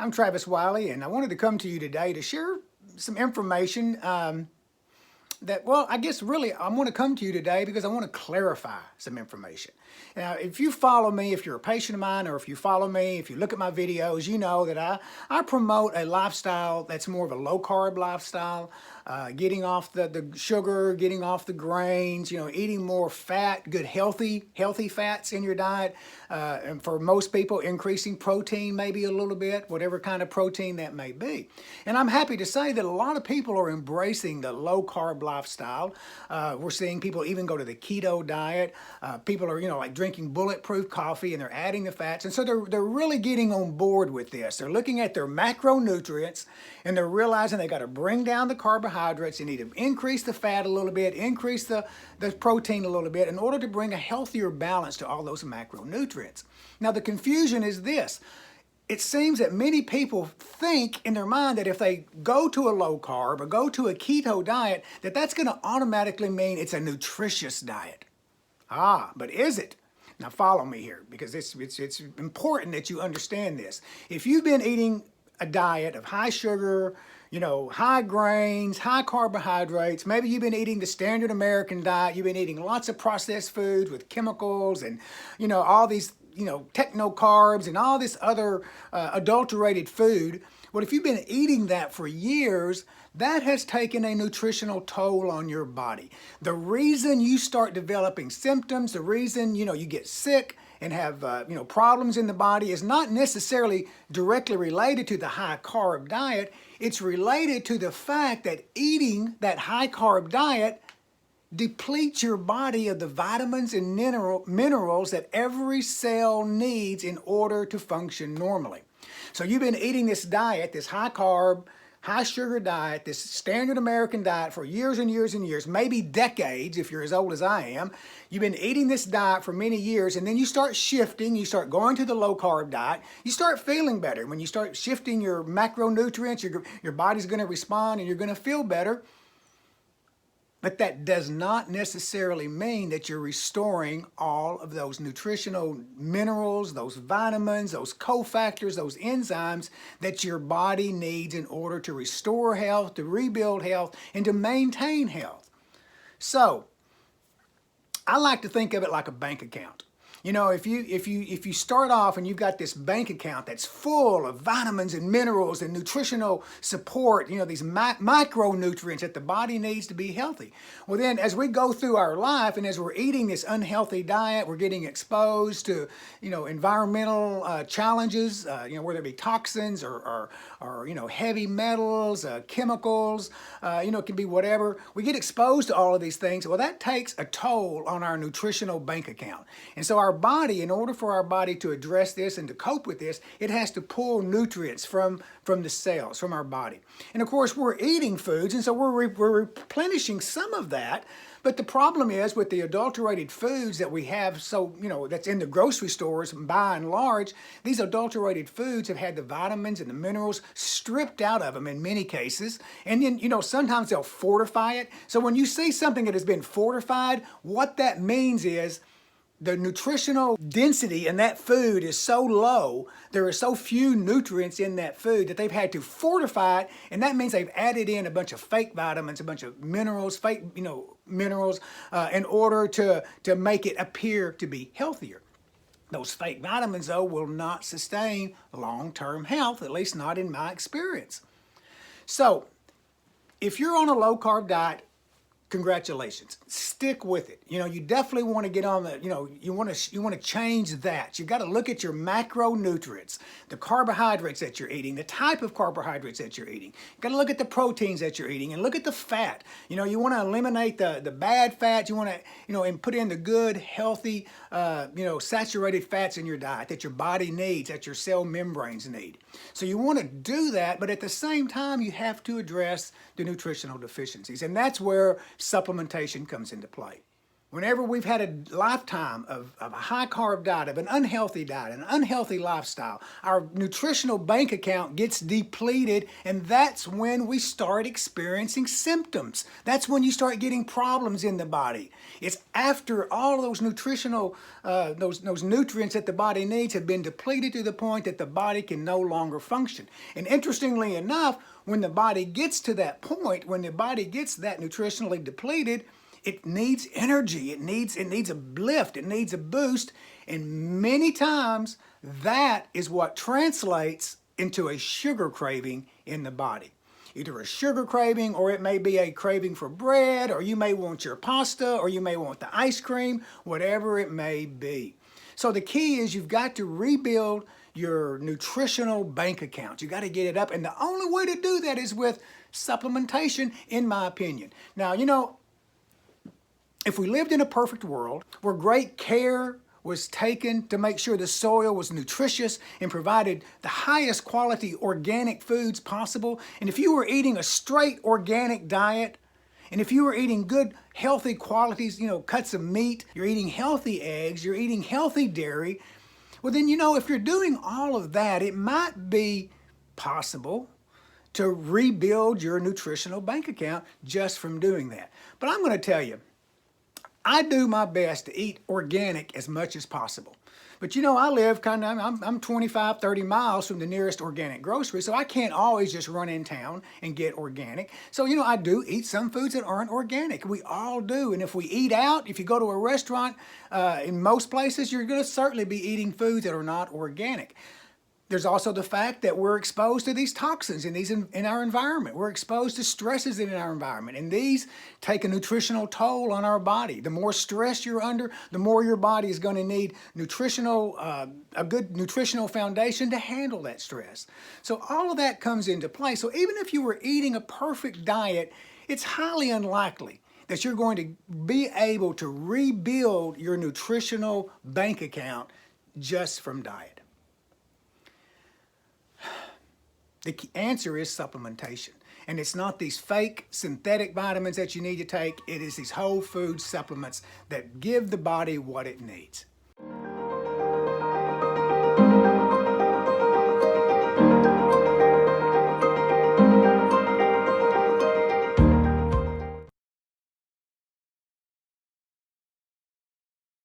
I'm Travis Wyly, and I wanted to come to you today to share some information I guess really I want to come to you today because I want to clarify some information. Now, if you follow me, if you're a patient of mine, or if you follow me, if you look at my videos, you know that I promote a lifestyle that's more of a low-carb lifestyle, getting off the sugar, getting off the grains, eating more fat, good healthy fats in your diet, and for most people, increasing protein maybe a little bit, whatever kind of protein that may be. And I'm happy to say that a lot of people are embracing the low-carb lifestyle. We're seeing people even go to the keto diet. People are, like drinking bulletproof coffee and they're adding the fats. And so they're really getting on board with this. They're looking at their macronutrients and they're realizing they got to bring down the carbohydrates. They need to increase the fat a little bit, increase the protein a little bit in order to bring a healthier balance to all those macronutrients. Now, the confusion is this. It seems that many people think in their mind that if they go to a low carb or go to a keto diet, that that's going to automatically mean it's a nutritious diet. But is it? Now follow me here because it's important that you understand this. If you've been eating a diet of high sugar, high grains, high carbohydrates, maybe you've been eating the standard American diet, you've been eating lots of processed foods with chemicals and, all these techno carbs and all this other adulterated food. Well, if you've been eating that for years, that has taken a nutritional toll on your body. The reason you start developing symptoms, the reason, you get sick and have, problems in the body is not necessarily directly related to the high carb diet. It's related to the fact that eating that high carb diet depletes your body of the vitamins and minerals that every cell needs in order to function normally. So you've been eating this diet, this high carb, high sugar diet, this standard American diet for years and years and years, maybe decades if you're as old as I am. You've been eating this diet for many years and then you start shifting, you start going to the low carb diet, you start feeling better. When you start shifting your macronutrients, your body's going to respond and you're going to feel better. But that does not necessarily mean that you're restoring all of those nutritional minerals, those vitamins, those cofactors, those enzymes that your body needs in order to restore health, to rebuild health, and to maintain health. So, I like to think of it like a bank account. If you start off and you've got this bank account that's full of vitamins and minerals and nutritional support, these micronutrients that the body needs to be healthy. Well, then as we go through our life and as we're eating this unhealthy diet, we're getting exposed to, environmental challenges, whether it be toxins or heavy metals, chemicals, it can be whatever. We get exposed to all of these things. Well, that takes a toll on our nutritional bank account. And so our body, in order for our body to address this and to cope with this, it has to pull nutrients from the cells, from our body. And of course, we're eating foods, and so we're replenishing some of that. But the problem is with the adulterated foods that we have, that's in the grocery stores by and large, these adulterated foods have had the vitamins and the minerals stripped out of them in many cases. And then, sometimes they'll fortify it. So when you see something that has been fortified, what that means is the nutritional density in that food is so low, there are so few nutrients in that food that they've had to fortify it, and that means they've added in a bunch of fake vitamins, a bunch of minerals, fake minerals, in order to make it appear to be healthier. Those fake vitamins, though, will not sustain long-term health, at least not in my experience. So, if you're on a low-carb diet, congratulations. Stick with it. You definitely want to get on the, you want to change that. You've got to look at your macronutrients, the carbohydrates that you're eating, the type of carbohydrates that you're eating. You've got to look at the proteins that you're eating and look at the fat. You want to eliminate the bad fat. You want to, and put in the good, healthy, saturated fats in your diet that your body needs, that your cell membranes need. So you want to do that, but at the same time, you have to address the nutritional deficiencies. And that's where supplementation comes into play. Whenever we've had a lifetime of a high carb diet, of an unhealthy diet, an unhealthy lifestyle, our nutritional bank account gets depleted, and that's when we start experiencing symptoms. That's when you start getting problems in the body. It's after all those nutritional, those nutrients that the body needs have been depleted to the point that the body can no longer function. And interestingly enough, when the body gets to that point, when the body gets that nutritionally depleted, it needs energy, it needs a lift, it needs a boost, and many times that is what translates into a sugar craving in the body. Either a sugar craving, or it may be a craving for bread, or you may want your pasta, or you may want the ice cream, whatever it may be. So the key is you've got to rebuild your nutritional bank account. You got to get it up, and the only way to do that is with supplementation, in my opinion. Now, you know, if we lived in a perfect world where great care was taken to make sure the soil was nutritious and provided the highest quality organic foods possible, and if you were eating a straight organic diet, and if you were eating good, healthy qualities, you know, cuts of meat, you're eating healthy eggs, you're eating healthy dairy, well then, you know, if you're doing all of that, it might be possible to rebuild your nutritional bank account just from doing that. But I'm going to tell you, I do my best to eat organic as much as possible. But you know, I live I'm 25, 30 miles from the nearest organic grocery, so I can't always just run in town and get organic. So, you know, I do eat some foods that aren't organic. We all do. And if we eat out, if you go to a restaurant, in most places, you're going to certainly be eating foods that are not organic. There's also the fact that we're exposed to these toxins in our environment. We're exposed to stresses in our environment, and these take a nutritional toll on our body. The more stress you're under, the more your body is going to need a good nutritional foundation to handle that stress. So all of that comes into play. So even if you were eating a perfect diet, it's highly unlikely that you're going to be able to rebuild your nutritional bank account just from diet. The answer is supplementation. And it's not these fake synthetic vitamins that you need to take. It is these whole food supplements that give the body what it needs.